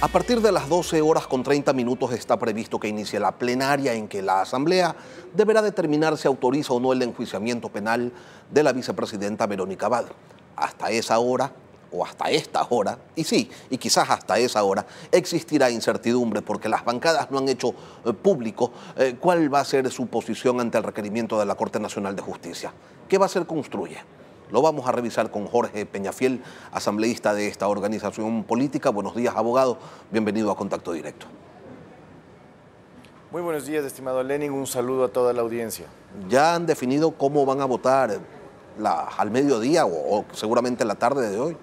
A partir de las 12:30 está previsto que inicie la plenaria en que la Asamblea deberá determinar si autoriza o no el enjuiciamiento penal de la vicepresidenta Verónica Abad. Hasta esa hora, o hasta esta hora, y quizás hasta esa hora, existirá incertidumbre porque las bancadas no han hecho público cuál va a ser su posición ante el requerimiento de la Corte Nacional de Justicia. ¿Qué va a hacer Construye? Lo vamos a revisar con Jorge Peñafiel, asambleísta de esta organización política. Buenos días, abogado. Bienvenido a Contacto Directo. Muy buenos días, estimado Lenin. Un saludo a toda la audiencia. ¿Ya han definido cómo van a votar al mediodía o seguramente en la tarde de hoy?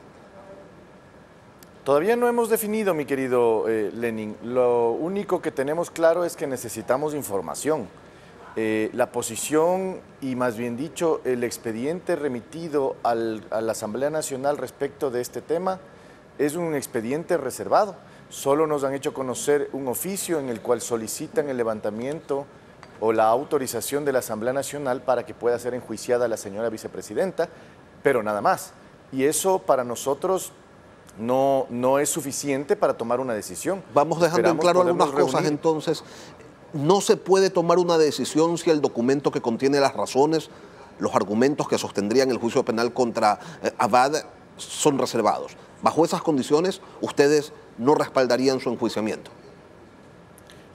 Todavía no hemos definido, mi querido Lenin. Lo único que tenemos claro es que necesitamos información. La posición y más bien dicho el expediente remitido a la Asamblea Nacional respecto de este tema es un expediente reservado. Solo nos han hecho conocer un oficio en el cual solicitan el levantamiento o la autorización de la Asamblea Nacional para que pueda ser enjuiciada la señora vicepresidenta, pero nada más. Y eso para nosotros no es suficiente para tomar una decisión. Vamos dejando en claro algunas cosas entonces. No se puede tomar una decisión si el documento que contiene las razones, los argumentos que sostendrían el juicio penal contra Abad son reservados. Bajo esas condiciones, ustedes no respaldarían su enjuiciamiento.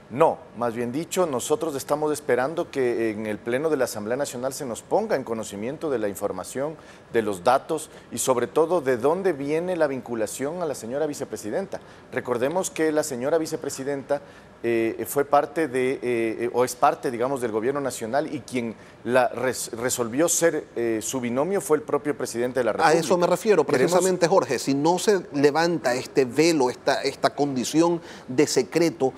No, más bien dicho, nosotros estamos esperando que en el Pleno de la Asamblea Nacional se nos ponga en conocimiento de la información, de los datos y sobre todo de dónde viene la vinculación a la señora vicepresidenta. Recordemos que la señora vicepresidenta fue parte o es parte, digamos, del gobierno nacional y quien resolvió ser su binomio fue el propio presidente de la República. A eso me refiero precisamente, Jorge. Si no se levanta este velo, esta condición de secreto,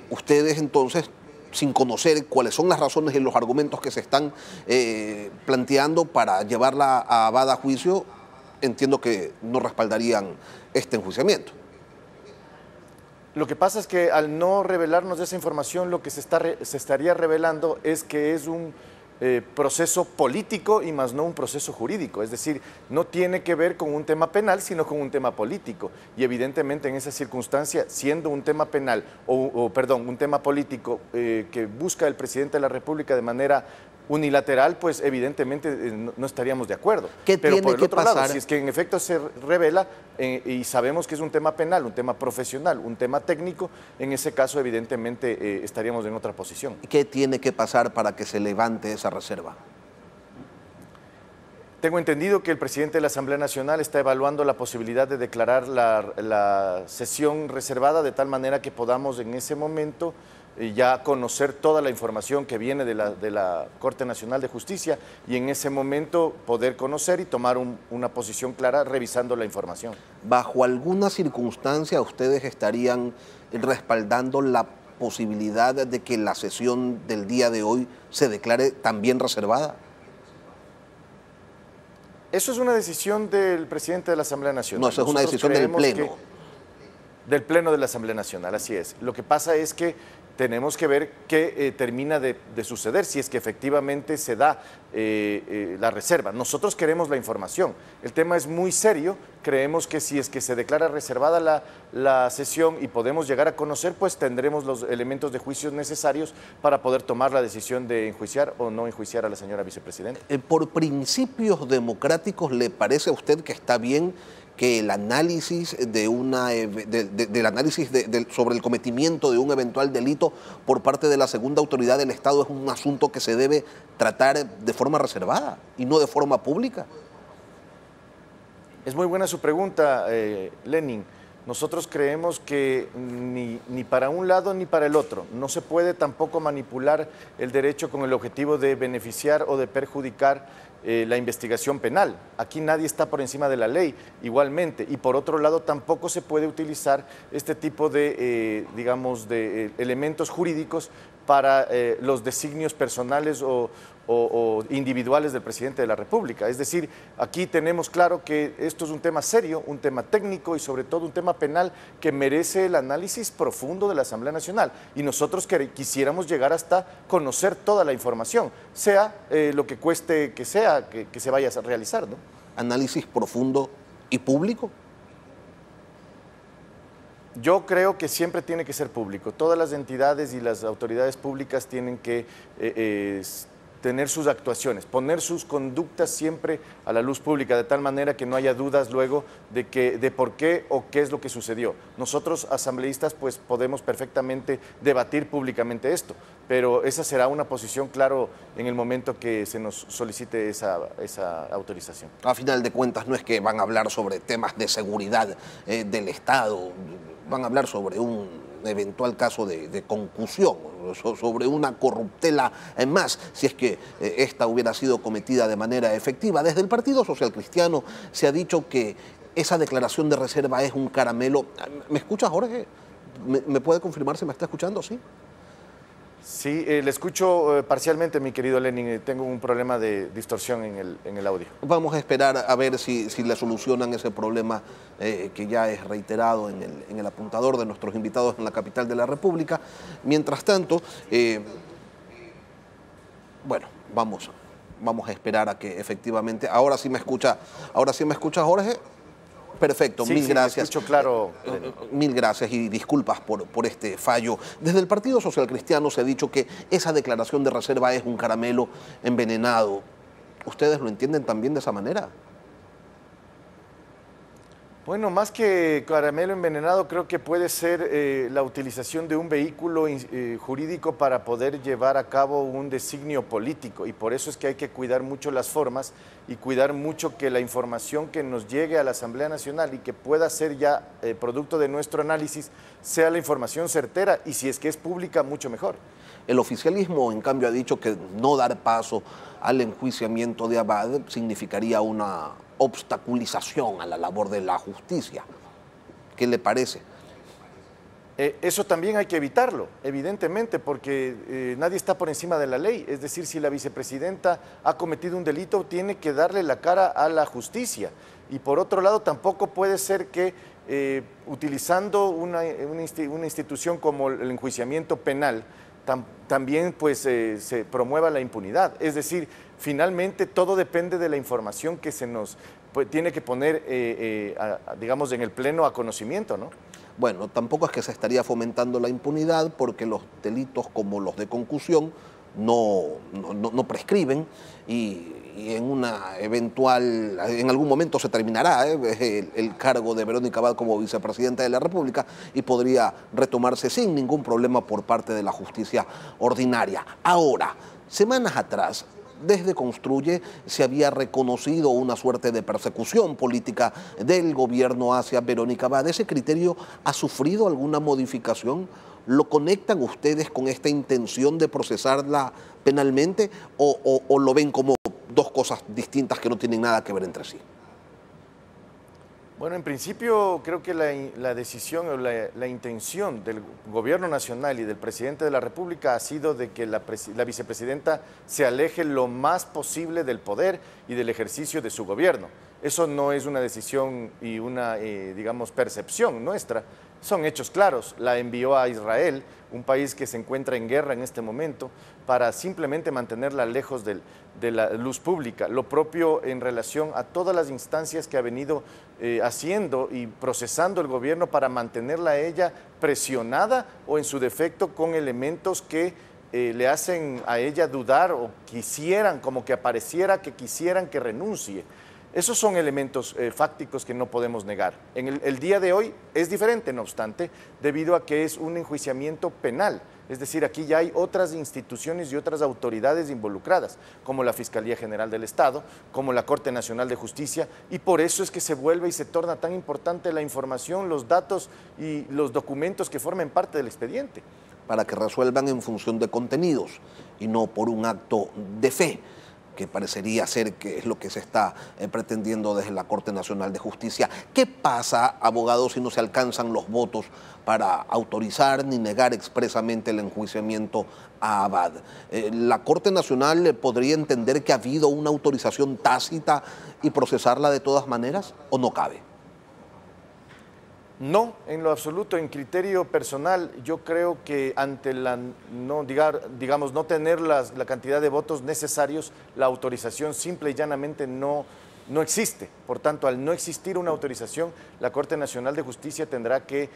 ustedes entonces, sin conocer cuáles son las razones y los argumentos que se están planteando para llevarla a Abad a juicio, entiendo que no respaldarían este enjuiciamiento. Lo que pasa es que al no revelarnos esa información, lo que se estaría revelando es que es un proceso político y más no un proceso jurídico. Es decir, no tiene que ver con un tema penal, sino con un tema político. Y evidentemente en esa circunstancia, siendo un tema penal, perdón, un tema político que busca el presidente de la República de manera unilateral, pues evidentemente no estaríamos de acuerdo. Pero por el otro lado, si es que en efecto se revela y sabemos que es un tema penal, un tema profesional, un tema técnico, en ese caso evidentemente estaríamos en otra posición. ¿Qué tiene que pasar para que se levante esa reserva? Tengo entendido que el presidente de la Asamblea Nacional está evaluando la posibilidad de declarar la sesión reservada de tal manera que podamos en ese momento ya conocer toda la información que viene de la Corte Nacional de Justicia y en ese momento poder conocer y tomar una posición clara revisando la información. ¿Bajo alguna circunstancia ustedes estarían respaldando la posibilidad de que la sesión del día de hoy se declare también reservada? Eso es una decisión del presidente de la Asamblea Nacional. No, eso es una decisión del Pleno. Del Pleno de la Asamblea Nacional, así es. Lo que pasa es que tenemos que ver qué termina de suceder, si es que efectivamente se da la reserva. Nosotros queremos la información. El tema es muy serio. Creemos que si es que se declara reservada la sesión y podemos llegar a conocer, pues tendremos los elementos de juicio necesarios para poder tomar la decisión de enjuiciar o no enjuiciar a la señora vicepresidenta. Por principios democráticos, ¿le parece a usted que está bien que el análisis sobre el cometimiento de un eventual delito por parte de la segunda autoridad del Estado es un asunto que se debe tratar de forma reservada y no de forma pública? Es muy buena su pregunta, Lenin. Nosotros creemos que ni para un lado ni para el otro. No se puede tampoco manipular el derecho con el objetivo de beneficiar o de perjudicar la investigación penal. Aquí nadie está por encima de la ley, igualmente. Y por otro lado, tampoco se puede utilizar este tipo de, digamos, de elementos jurídicos para los designios personales o individuales del presidente de la República. Es decir, aquí tenemos claro que esto es un tema serio, un tema técnico y sobre todo un tema penal que merece el análisis profundo de la Asamblea Nacional. Y nosotros quisiéramos llegar hasta conocer toda la información, sea lo que cueste que sea, que se vaya a realizar, ¿no? Análisis profundo y público. Yo creo que siempre tiene que ser público. Todas las entidades y las autoridades públicas tienen que tener sus actuaciones, poner sus conductas siempre a la luz pública, de tal manera que no haya dudas luego de por qué o qué es lo que sucedió. Nosotros, asambleístas, pues podemos perfectamente debatir públicamente esto, pero esa será una posición, claro, en el momento que se nos solicite esa autorización. A final de cuentas, no es que van a hablar sobre temas de seguridad del Estado, van a hablar sobre un eventual caso de concusión, sobre una corruptela en más, si es que esta hubiera sido cometida de manera efectiva. Desde el Partido Social Cristiano se ha dicho que esa declaración de reserva es un caramelo. ¿Me escucha, Jorge? ¿Me puede confirmar si me está escuchando? ¿Sí? Sí, le escucho parcialmente, mi querido Lenin. Tengo un problema de distorsión en el audio. Vamos a esperar a ver si le solucionan ese problema que ya es reiterado en el apuntador de nuestros invitados en la capital de la República. Mientras tanto, bueno, vamos a esperar a que efectivamente... Ahora sí me escucha Jorge. Perfecto, sí, mil gracias. Escucho claro. Mil gracias y disculpas por este fallo. Desde el Partido Social Cristiano se ha dicho que esa declaración de reserva es un caramelo envenenado. ¿Ustedes lo entienden también de esa manera? Bueno, más que caramelo envenenado, creo que puede ser la utilización de un vehículo jurídico para poder llevar a cabo un designio político, y por eso es que hay que cuidar mucho las formas y cuidar mucho que la información que nos llegue a la Asamblea Nacional y que pueda ser ya producto de nuestro análisis sea la información certera, y si es que es pública, mucho mejor. El oficialismo, en cambio, ha dicho que no dar paso al enjuiciamiento de Abad significaría una obstaculización a la labor de la justicia. ¿Qué le parece? Eso también hay que evitarlo, evidentemente, porque nadie está por encima de la ley. Es decir, si la vicepresidenta ha cometido un delito, tiene que darle la cara a la justicia. Y por otro lado, tampoco puede ser que utilizando una institución como el enjuiciamiento penal, también pues se promueva la impunidad. Es decir, finalmente todo depende de la información que se nos tiene que poner, digamos, en el pleno a conocimiento, ¿no? Bueno, tampoco es que se estaría fomentando la impunidad, porque los delitos como los de concusión no prescriben, y en algún momento se terminará el cargo de Verónica Abad como vicepresidenta de la República, y podría retomarse sin ningún problema por parte de la justicia ordinaria. Ahora, semanas atrás, desde Construye se había reconocido una suerte de persecución política del gobierno hacia Verónica Abad. ¿Ese criterio ha sufrido alguna modificación? ¿Lo conectan ustedes con esta intención de procesarla penalmente o lo ven como dos cosas distintas que no tienen nada que ver entre sí? Bueno, en principio creo que la decisión o la intención del gobierno nacional y del presidente de la República ha sido de que la vicepresidenta se aleje lo más posible del poder y del ejercicio de su gobierno. Eso no es una decisión y una, digamos, percepción nuestra. Son hechos claros. La envió a Israel, un país que se encuentra en guerra en este momento, para simplemente mantenerla lejos de la luz pública. Lo propio en relación a todas las instancias que ha venido haciendo y procesando el gobierno para mantenerla a ella presionada o, en su defecto, con elementos que le hacen a ella dudar o quisieran, como que apareciera que quisieran que renuncie. Esos son elementos fácticos que no podemos negar. El día de hoy es diferente, no obstante, debido a que es un enjuiciamiento penal. Es decir, aquí ya hay otras instituciones y otras autoridades involucradas, como la Fiscalía General del Estado, como la Corte Nacional de Justicia, y por eso es que se vuelve y se torna tan importante la información, los datos y los documentos que formen parte del expediente. Para que resuelvan en función de contenidos y no por un acto de fe, que parecería ser que es lo que se está pretendiendo desde la Corte Nacional de Justicia. ¿Qué pasa, abogados, si no se alcanzan los votos para autorizar ni negar expresamente el enjuiciamiento a Abad? ¿La Corte Nacional podría entender que ha habido una autorización tácita y procesarla de todas maneras, o no cabe? No, en lo absoluto. En criterio personal, yo creo que ante no tener la cantidad de votos necesarios, la autorización simple y llanamente no no existe. Por tanto, al no existir una autorización, la Corte Nacional de Justicia tendrá que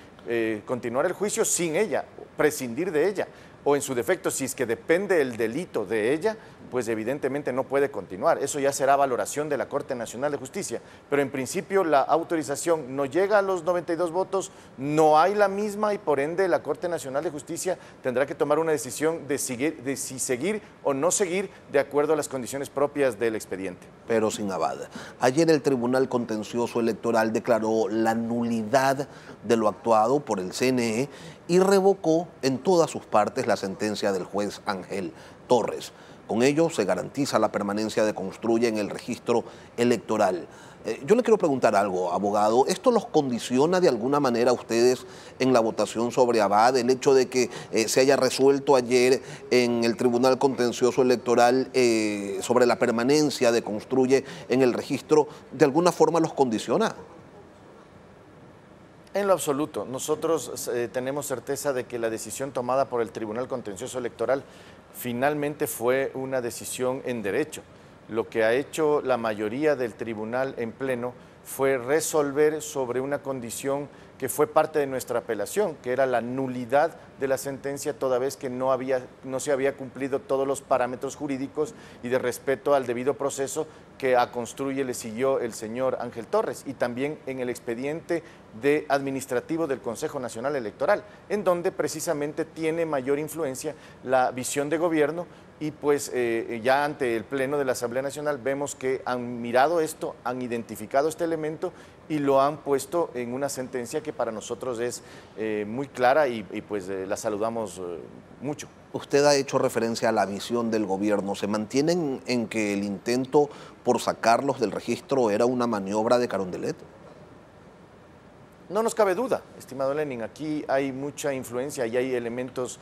continuar el juicio sin ella, prescindir de ella, o en su defecto, si es que depende el delito de ella, pues evidentemente no puede continuar. Eso ya será valoración de la Corte Nacional de Justicia. Pero en principio la autorización no llega a los 92 votos, no hay la misma y por ende la Corte Nacional de Justicia tendrá que tomar una decisión de si seguir o no seguir de acuerdo a las condiciones propias del expediente. Pero sin Abad. Ayer el Tribunal Contencioso Electoral declaró la nulidad de lo actuado por el CNE y revocó en todas sus partes la sentencia del juez Ángel Torres. Con ello se garantiza la permanencia de Construye en el registro electoral. Yo le quiero preguntar algo, abogado. ¿Esto los condiciona de alguna manera a ustedes en la votación sobre Abad? El hecho de que se haya resuelto ayer en el Tribunal Contencioso Electoral sobre la permanencia de Construye en el registro, ¿de alguna forma los condiciona? En lo absoluto. Nosotros tenemos certeza de que la decisión tomada por el Tribunal Contencioso Electoral finalmente fue una decisión en derecho. Lo que ha hecho la mayoría del tribunal en pleno fue resolver sobre una condición que fue parte de nuestra apelación, que era la nulidad de la sentencia toda vez que no se había cumplido todos los parámetros jurídicos y de respeto al debido proceso que a Construye le siguió el señor Ángel Torres, y también en el expediente administrativo del Consejo Nacional Electoral, en donde precisamente tiene mayor influencia la visión de gobierno. Y pues ya ante el Pleno de la Asamblea Nacional vemos que han mirado esto, han identificado este elemento y lo han puesto en una sentencia que para nosotros es muy clara y pues la saludamos mucho. Usted ha hecho referencia a la visión del gobierno. ¿Se mantienen en que el intento por sacarlos del registro era una maniobra de Carondelet? No nos cabe duda, estimado Lenin, aquí hay mucha influencia y hay elementos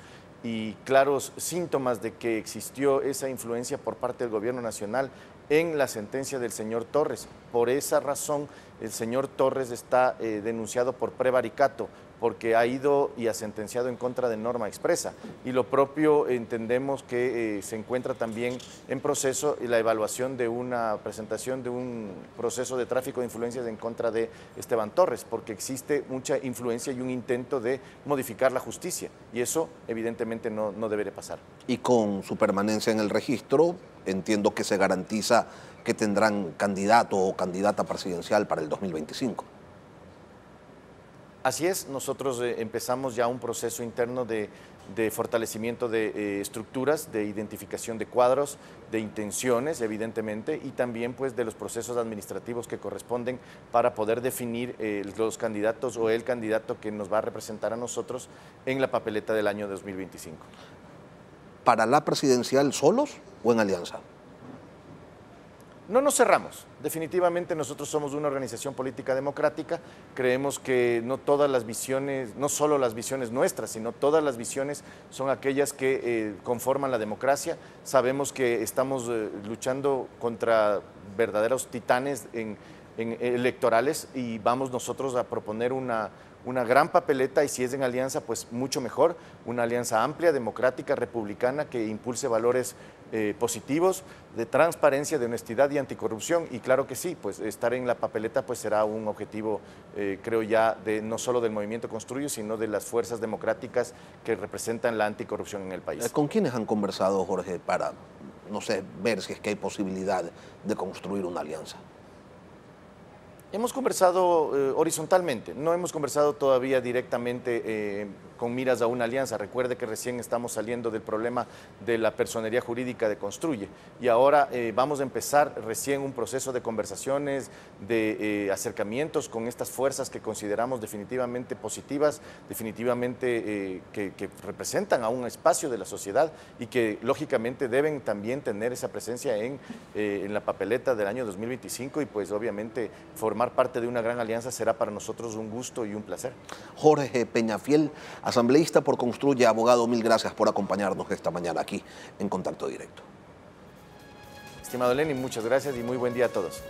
y claros síntomas de que existió esa influencia por parte del gobierno nacional en la sentencia del señor Torres. Por esa razón, el señor Torres está denunciado por prevaricato, porque ha ido y ha sentenciado en contra de norma expresa. Y lo propio entendemos que se encuentra también en proceso la evaluación de una presentación de un proceso de tráfico de influencias en contra de Esteban Torres, porque existe mucha influencia y un intento de modificar la justicia. Y eso evidentemente no debería pasar. Y con su permanencia en el registro, entiendo que se garantiza que tendrán candidato o candidata presidencial para el 2025. Así es, nosotros empezamos ya un proceso interno de fortalecimiento de estructuras, de identificación de cuadros, de intenciones, evidentemente, y también pues de los procesos administrativos que corresponden para poder definir los candidatos o el candidato que nos va a representar a nosotros en la papeleta del año 2025. ¿Para la presidencial solos o en alianza? No nos cerramos. Definitivamente nosotros somos una organización política democrática. Creemos que no todas las visiones, no solo las visiones nuestras, sino todas las visiones son aquellas que conforman la democracia. Sabemos que estamos luchando contra verdaderos titanes electorales y vamos nosotros a proponer una gran papeleta, y si es en alianza, pues mucho mejor, una alianza amplia, democrática, republicana, que impulse valores positivos, de transparencia, de honestidad y anticorrupción. Y claro que sí, pues estar en la papeleta pues será un objetivo, creo ya, no solo del Movimiento Construye, sino de las fuerzas democráticas que representan la anticorrupción en el país. ¿Con quiénes han conversado, Jorge, para, no sé, ver si es que hay posibilidad de construir una alianza? Hemos conversado horizontalmente, no hemos conversado todavía directamente con miras a una alianza. Recuerde que recién estamos saliendo del problema de la personería jurídica de Construye y ahora vamos a empezar recién un proceso de conversaciones, de acercamientos con estas fuerzas que consideramos definitivamente positivas, definitivamente que representan a un espacio de la sociedad y que lógicamente deben también tener esa presencia en la papeleta del año 2025 y pues obviamente formar parte de una gran alianza será para nosotros un gusto y un placer. Jorge Peñafiel, asambleísta por Construye, abogado, mil gracias por acompañarnos esta mañana aquí en Contacto Directo. Estimado Lenin, muchas gracias y muy buen día a todos.